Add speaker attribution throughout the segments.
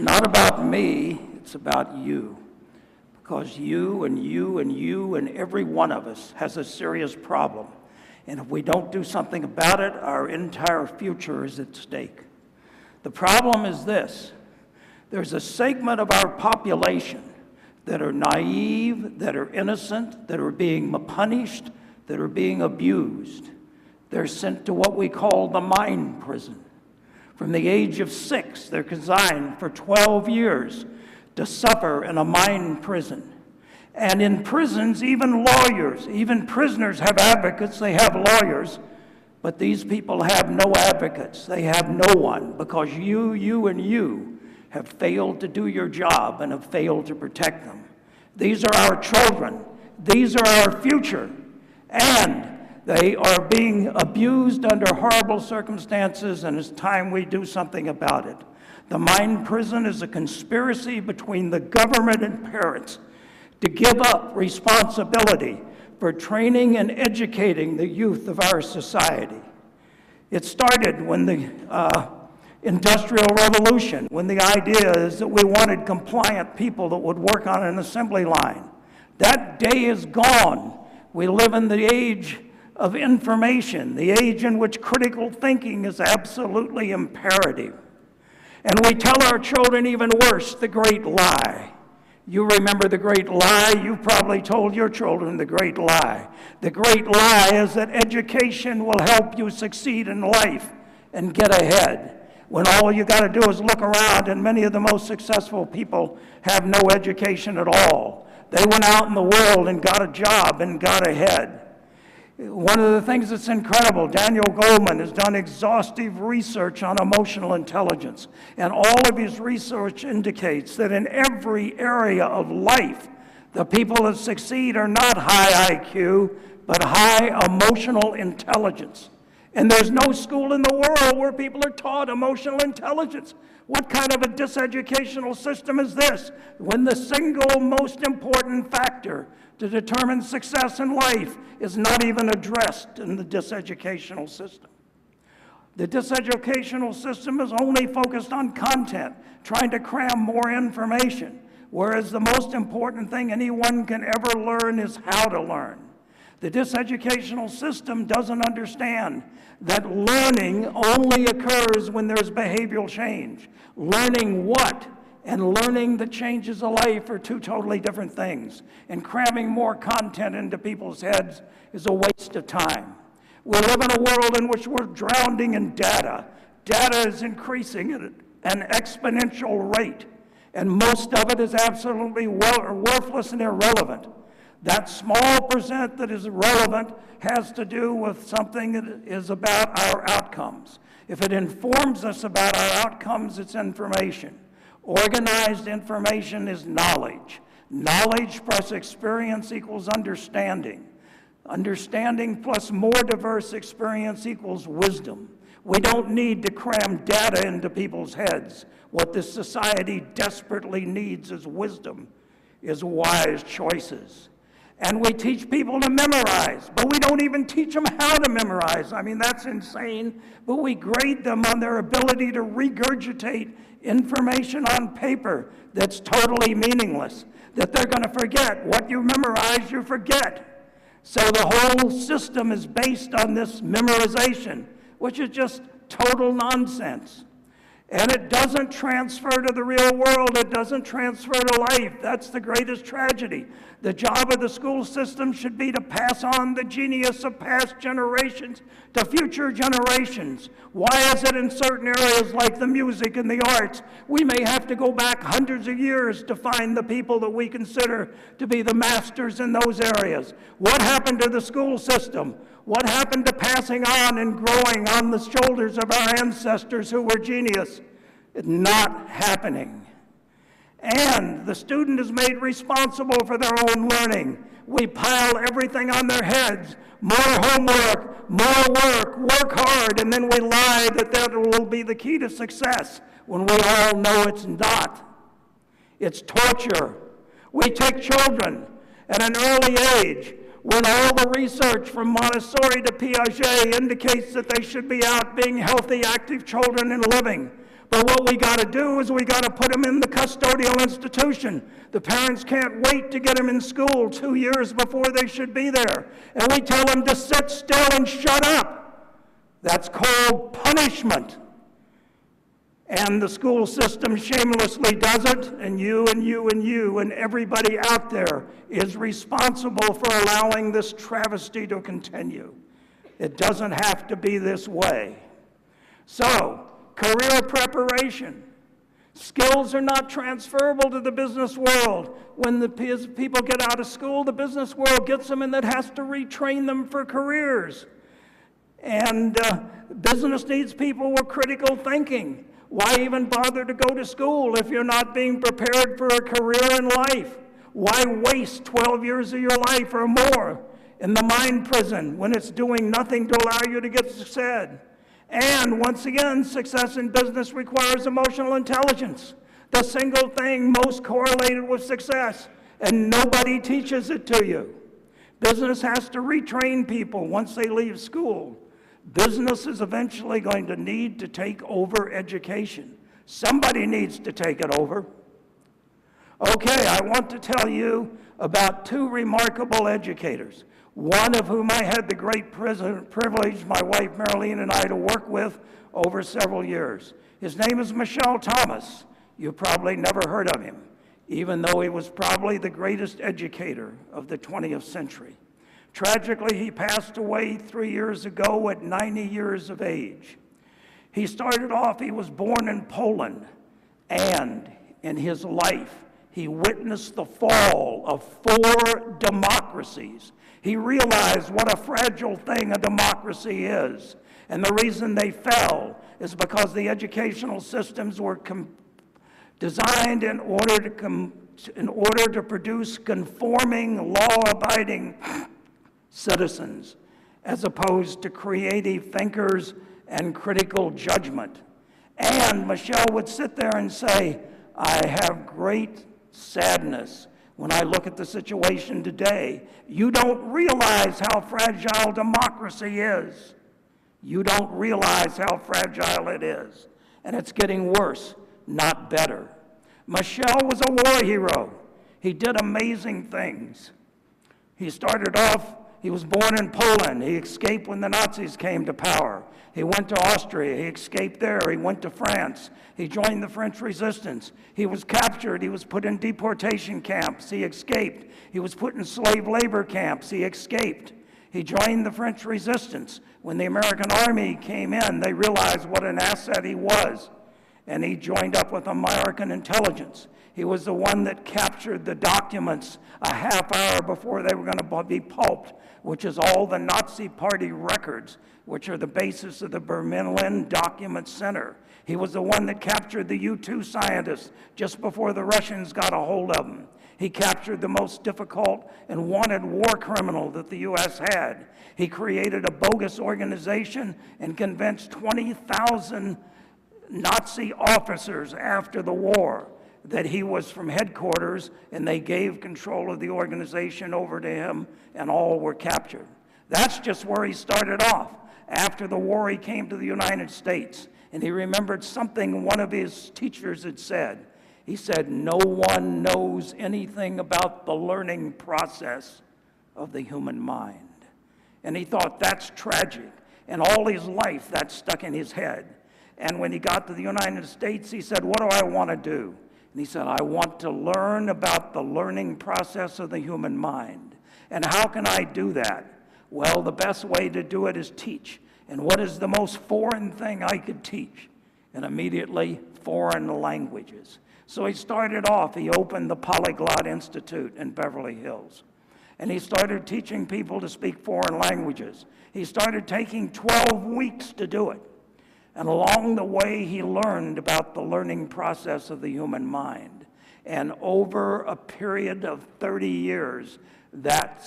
Speaker 1: not about me, it's about you. Because you and you and you and every one of us has a serious problem. And if we don't do something about it, our entire future is at stake. The problem is this: there's a segment of our population that are naive, that are innocent, that are being punished, that are being abused. They're sent to what we call the mind prison. From the age of 6, they're consigned for 12 years to suffer in a mind prison. And in prisons, even lawyers, even prisoners have advocates, they have lawyers, but these people have no advocates. They have no one, because you and you have failed to do your job and have failed to protect them. These are our children. These are our future. And they are being abused under horrible circumstances, and it's time we do something about it. The mind prison is a conspiracy between the government and parents to give up responsibility for training and educating the youth of our society. It started when the Industrial Revolution, when the idea is that we wanted compliant people that would work on an assembly line. That day is gone. We live in the age of information, the age in which critical thinking is absolutely imperative. And we tell our children even worse, the great lie. You remember the great lie? You probably told your children the great lie. The great lie is that education will help you succeed in life and get ahead, when all you got to do is look around, and many of the most successful people have no education at all. They went out in the world and got a job and got ahead. One of the things that's incredible, Daniel Goleman has done exhaustive research on emotional intelligence, and all of his research indicates that in every area of life, the people that succeed are not high IQ, but high emotional intelligence. And there's no school in the world where people are taught emotional intelligence. What kind of a diseducational system is this, when the single most important factor to determine success in life is not even addressed in the diseducational system? The diseducational system is only focused on content, trying to cram more information, whereas the most important thing anyone can ever learn is how to learn. The diseducational system doesn't understand that learning only occurs when there's behavioral change. Learning what and learning that changes a life are two totally different things. And cramming more content into people's heads is a waste of time. We live in a world in which we're drowning in data. Data is increasing at an exponential rate, and most of it is absolutely worthless and irrelevant. That small percent that is relevant has to do with something that is about our outcomes. If it informs us about our outcomes, it's information. Organized information is knowledge. Knowledge plus experience equals understanding. Understanding plus more diverse experience equals wisdom. We don't need to cram data into people's heads. What this society desperately needs is wisdom, is wise choices. And we teach people to memorize, but we don't even teach them how to memorize. I mean, that's insane. But we grade them on their ability to regurgitate information on paper that's totally meaningless, that they're going to forget. What you memorize, you forget. So the whole system is based on this memorization, which is just total nonsense. And it doesn't transfer to the real world. It doesn't transfer to life. That's the greatest tragedy. The job of the school system should be to pass on the genius of past generations to future generations. Why is it in certain areas like the music and the arts, we may have to go back hundreds of years to find the people that we consider to be the masters in those areas? What happened to the school system? What happened to passing on and growing on the shoulders of our ancestors who were genius? It's not happening. And the student is made responsible for their own learning. We pile everything on their heads. More homework, more work, work hard, and then we lie that that will be the key to success when we all know it's not. It's torture. We take children at an early age, when all the research from Montessori to Piaget indicates that they should be out being healthy, active children and living. But what we got to do is we got to put them in the custodial institution. The parents can't wait to get them in school 2 years before they should be there. And we tell them to sit still and shut up. That's called punishment. And the school system shamelessly does it, and you and you and you and everybody out there is responsible for allowing this travesty to continue. It doesn't have to be this way. So, career preparation. Skills are not transferable to the business world. When the people get out of school, the business world gets them and that has to retrain them for careers. And business needs people with critical thinking. Why even bother to go to school if you're not being prepared for a career in life? Why waste 12 years of your life or more in the mind prison when it's doing nothing to allow you to get success? And once again, success in business requires emotional intelligence, the single thing most correlated with success, and nobody teaches it to you. Business has to retrain people once they leave school. Business is eventually going to need to take over education. Somebody needs to take it over. Okay, I want to tell you about two remarkable educators, one of whom I had the great privilege, my wife Marilyn and I, to work with over several years. His name is Michel Thomas. You've probably never heard of him, even though he was probably the greatest educator of the 20th century. Tragically, he passed away 3 years ago at 90 years of age. He started off, he was born in Poland, and in his life, he witnessed the fall of 4 democracies. He realized what a fragile thing a democracy is. And the reason they fell is because the educational systems were designed in order to produce conforming, law-abiding citizens, as opposed to creative thinkers and critical judgment. And Michel would sit there and say, I have great sadness when I look at the situation today. You don't realize how fragile democracy is. You don't realize how fragile it is. And it's getting worse, not better. Michel was a war hero. He did amazing things. He started off, he was born in Poland. He escaped when the Nazis came to power. He went to Austria. He escaped there. He went to France. He joined the French resistance. He was captured. He was put in deportation camps. He escaped. He was put in slave labor camps. He escaped. He joined the French resistance. When the American army came in, they realized what an asset he was, and he joined up with American intelligence. He was the one that captured the documents a half hour before they were going to be pulped, which is all the Nazi Party records, which are the basis of the Berlin Document Center. He was the one that captured the U-2 scientists just before the Russians got a hold of them. He captured the most difficult and wanted war criminal that the U.S. had. He created a bogus organization and convinced 20,000 Nazi officers after the war that he was from headquarters, and they gave control of the organization over to him, and all were captured. That's just where he started off. After the war, he came to the United States, and he remembered something one of his teachers had said. He said, no one knows anything about the learning process of the human mind. And he thought, that's tragic. And all his life, that stuck in his head. And when he got to the United States, he said, what do I want to do? And he said, I want to learn about the learning process of the human mind. And how can I do that? Well, the best way to do it is teach. And what is the most foreign thing I could teach? And immediately, foreign languages. So he started off, he opened the Polyglot Institute in Beverly Hills. And he started teaching people to speak foreign languages. He started taking 12 weeks to do it. And along the way, he learned about the learning process of the human mind. And over a period of 30 years, that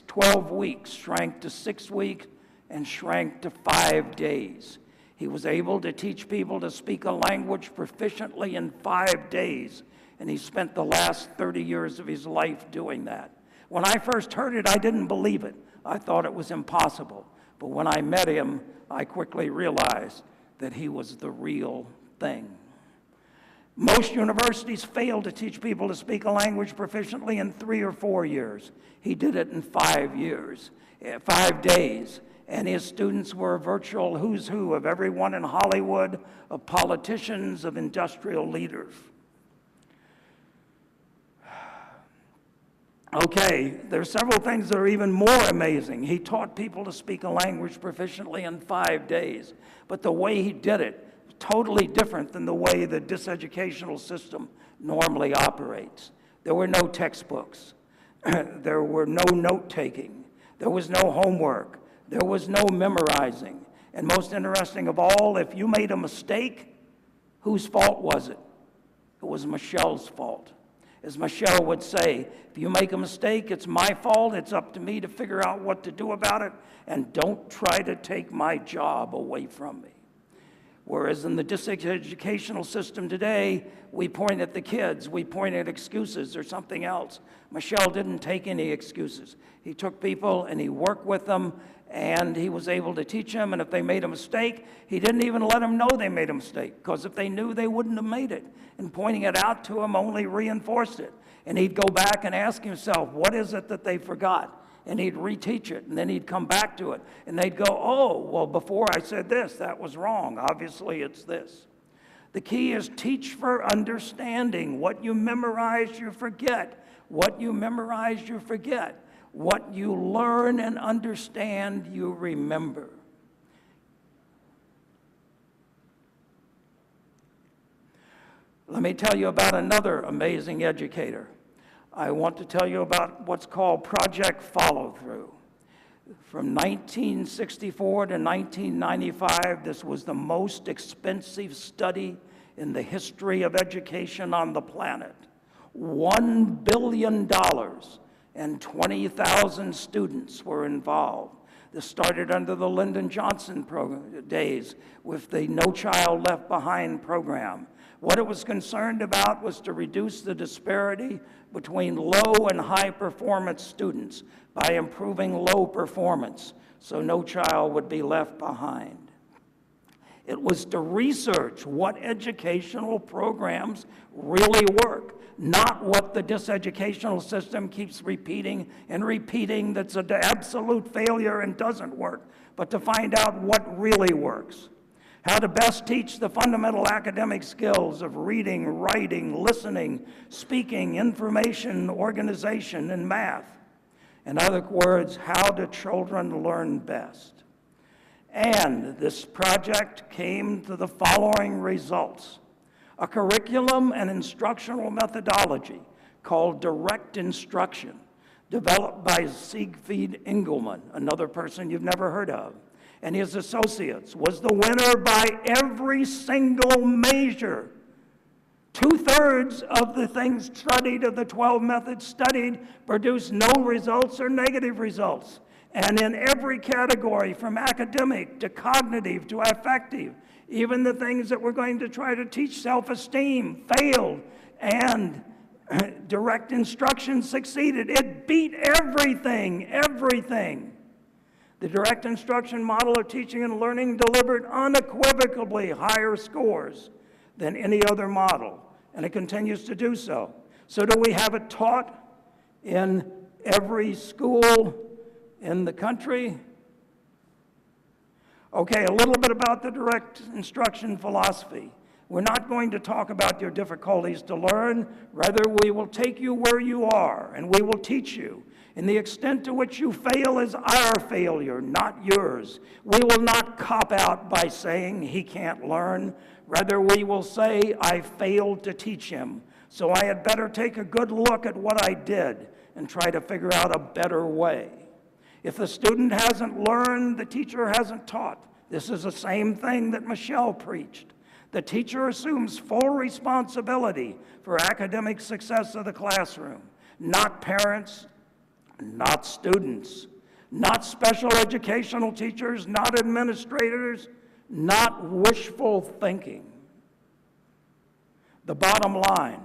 Speaker 1: 12 weeks shrank to 6 weeks and shrank to 5 days. He was able to teach people to speak a language proficiently in 5 days. And he spent the last 30 years of his life doing that. When I first heard it, I didn't believe it. I thought it was impossible. But when I met him, I quickly realized that he was the real thing. Most universities fail to teach people to speak a language proficiently in 3 or 4 years. He did it in 5 years, 5 days. And his students were a virtual who's who of everyone in Hollywood, of politicians, of industrial leaders. Okay, there are several things that are even more amazing. He taught people to speak a language proficiently in 5 days, but the way he did it, totally different than the way the diseducational system normally operates. There were no textbooks. There were no note-taking. There was no homework. There was no memorizing. And most interesting of all, if you made a mistake, whose fault was it? It was Michelle's fault. As Michelle would say, if you make a mistake, it's my fault. It's up to me to figure out what to do about it, and don't try to take my job away from me. Whereas in the diseducational system today, we point at the kids, we point at excuses or something else. Michelle didn't take any excuses. He took people and he worked with them, and he was able to teach them, and if they made a mistake, he didn't even let them know they made a mistake, because if they knew, they wouldn't have made it. And pointing it out to them only reinforced it. And he'd go back and ask himself, what is it that they forgot? And he'd reteach it, and then he'd come back to it. And they'd go, oh, well, before I said this, that was wrong. Obviously, it's this. The key is teach for understanding. What you memorize, you forget. What you memorize, you forget. What you learn and understand, you remember. Let me tell you about another amazing educator. I want to tell you about what's called Project Follow-Through. From 1964 to 1995, this was the most expensive study in the history of education on the planet. $1 billion and 20,000 students were involved. This started under the Lyndon Johnson days with the No Child Left Behind program. What it was concerned about was to reduce the disparity between low and high performance students by improving low performance, so no child would be left behind. It was to research what educational programs really work, not what the diseducational system keeps repeating and repeating that's an absolute failure and doesn't work, but to find out what really works. How to best teach the fundamental academic skills of reading, writing, listening, speaking, information, organization, and math. In other words, how do children learn best? And this project came to the following results. A curriculum and instructional methodology called direct instruction, developed by Siegfried Engelmann, another person you've never heard of, and his associates, was the winner by every single measure. 2/3 of the things studied, of the 12 methods studied, produced no results or negative results. And in every category, from academic to cognitive to affective, even the things that we're going to try to teach self-esteem failed, and direct instruction succeeded. It beat everything, everything. The direct instruction model of teaching and learning delivered unequivocally higher scores than any other model, and it continues to do so. So do we have it taught in every school in the country? Okay, a little bit about the direct instruction philosophy. We're not going to talk about your difficulties to learn. Rather, we will take you where you are, and we will teach you. And the extent to which you fail is our failure, not yours. We will not cop out by saying he can't learn. Rather, we will say, I failed to teach him, so I had better take a good look at what I did and try to figure out a better way. If the student hasn't learned, the teacher hasn't taught. This is the same thing that Michelle preached. The teacher assumes full responsibility for academic success of the classroom, not parents, not students, not special educational teachers, not administrators, not wishful thinking. The bottom line,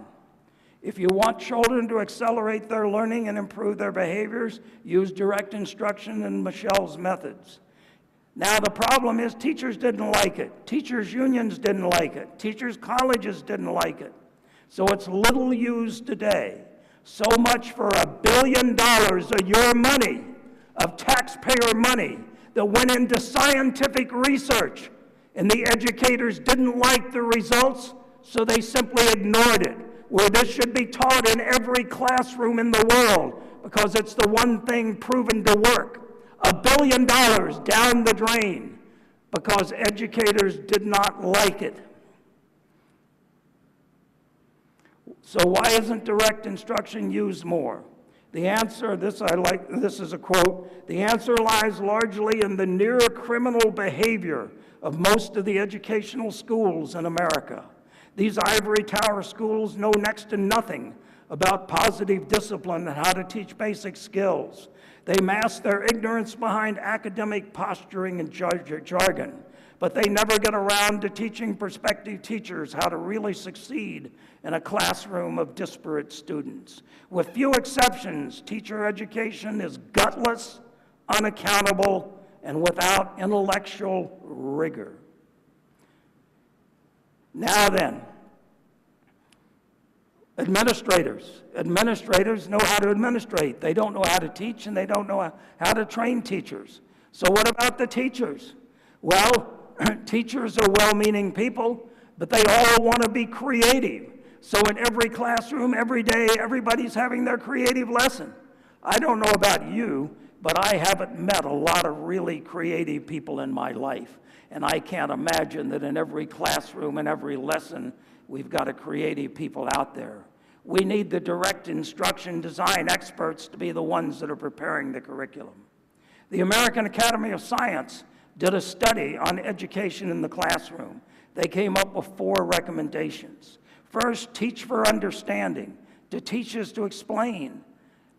Speaker 1: if you want children to accelerate their learning and improve their behaviors, use direct instruction and Michelle's methods. Now, the problem is teachers didn't like it. Teachers' unions didn't like it. Teachers' colleges didn't like it. So it's little used today. So much for $1 billion of your money, of taxpayer money, that went into scientific research. And the educators didn't like the results, so they simply ignored it. Where this should be taught in every classroom in the world, because it's the one thing proven to work. $1 billion down the drain because educators did not like it. So why isn't direct instruction used more? The answer, this is a quote, the answer lies largely in the near criminal behavior of most of the educational schools in America. These ivory tower schools know next to nothing about positive discipline and how to teach basic skills. They mask their ignorance behind academic posturing and jargon, but they never get around to teaching prospective teachers how to really succeed in a classroom of disparate students. With few exceptions, teacher education is gutless, unaccountable, and without intellectual rigor. Now then, administrators know how to administrate. They don't know how to teach, and they don't know how to train teachers. So what about the teachers? Well, teachers are well-meaning people, but they all want to be creative. So in every classroom, every day, everybody's having their creative lesson. I don't know about you, but I haven't met a lot of really creative people in my life. And I can't imagine that in every classroom and every lesson, we've got a creative people out there. We need the direct instruction design experts to be the ones that are preparing the curriculum. The American Academy of Science did a study on education in the classroom. They came up with 4 recommendations. First, teach for understanding. To teach is to explain.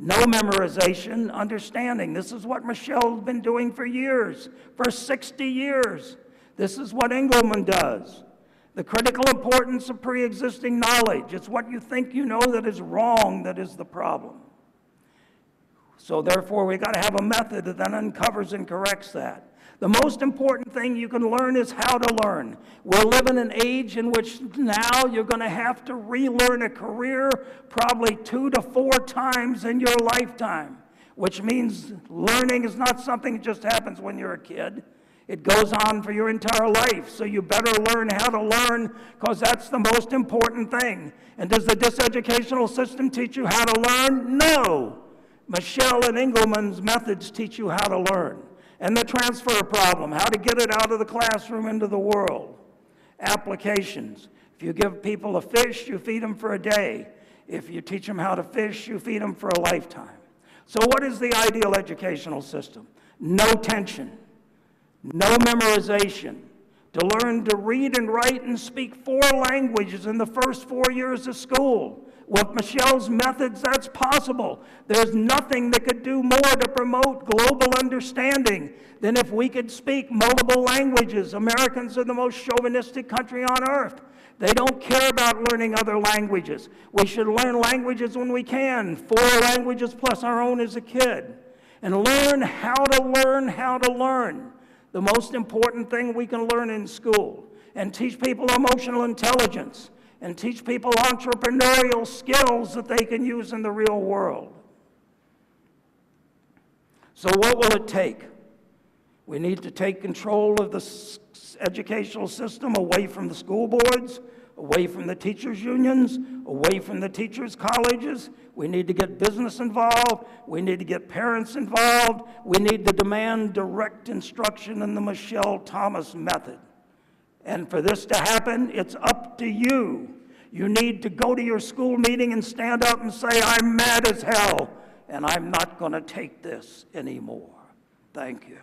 Speaker 1: No memorization, understanding. This is what Michelle's been doing for years, for 60 years. This is what Engelman does. The critical importance of pre-existing knowledge. It's what you think you know that is wrong that is the problem. So therefore, we've got to have a method that then uncovers and corrects that. The most important thing you can learn is how to learn. We're living in an age in which now you're going to have to relearn a career probably 2 to 4 times in your lifetime, which means learning is not something that just happens when you're a kid. It goes on for your entire life, so you better learn how to learn, because that's the most important thing. And does this educational system teach you how to learn? No. Michelle and Engelman's methods teach you how to learn. And the transfer problem, how to get it out of the classroom into the world. Applications. If you give people a fish, you feed them for a day. If you teach them how to fish, you feed them for a lifetime. So what is the ideal educational system? No tension, no memorization. To learn to read and write and speak 4 languages in the first 4 years of school. With Michelle's methods, that's possible. There's nothing that could do more to promote global understanding than if we could speak multiple languages. Americans are the most chauvinistic country on earth. They don't care about learning other languages. We should learn languages when we can, 4 languages plus our own as a kid. And learn how to learn how to learn. The most important thing we can learn in school. And teach people emotional intelligence. And teach people entrepreneurial skills that they can use in the real world. So what will it take? We need to take control of the educational system away from the school boards, away from the teachers' unions, away from the teachers' colleges. We need to get business involved. We need to get parents involved. We need to demand direct instruction in the Michelle Thomas method. And for this to happen, it's up to you. You need to go to your school meeting and stand up and say, I'm mad as hell, and I'm not going to take this anymore. Thank you.